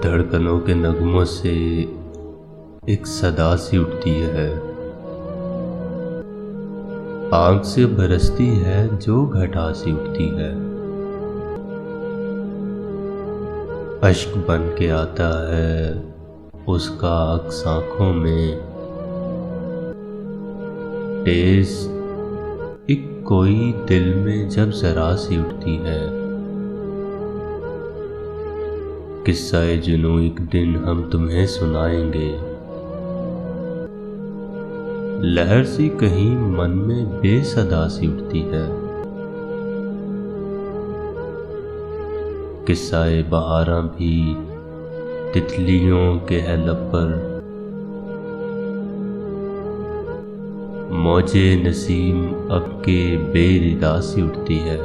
धड़कनों के नगमों से एक सदा सी उठती है, आँख से बरसती है जो घटा सी उठती है। अश्क बन के आता है उसका अक्स आँखों में, टेस एक कोई दिल में जब जरा सी उठती है। किस्सा-ए जुनूं एक दिन हम तुम्हें सुनाएंगे, लहर सी कहीं मन में बेसदा सी उठती है। किस्सा-ए बहारां भी तितलियों के है लब पर, मौजे नसीम अब के बेरिदा सी उठती है।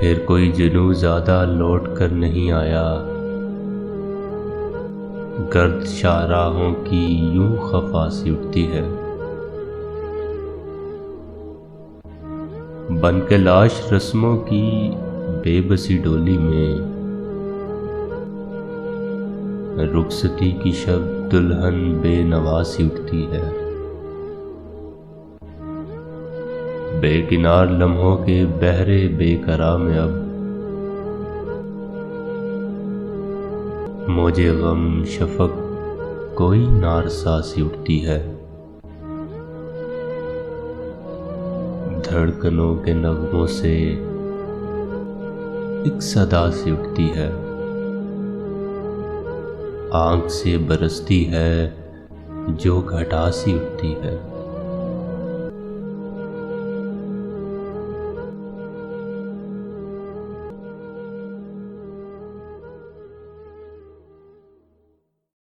फिर कोई जुनूं ज़्यादा लौट कर नहीं आया, गर्द शाहराहों की यूं खफा सी उठती है। बन के लाश रस्मों की बेबसी डोली में, रुखसती की शब दुल्हन बेनवा सी उठती है। बेकिनार लम्हों के बहरे बेकरार में अब मौजे गम शफक कोई नारसा सी उठती है। धड़कनों के नगमों से एक सदा सी उठती है, आँख से बरसती है जो घटा सी उठती है।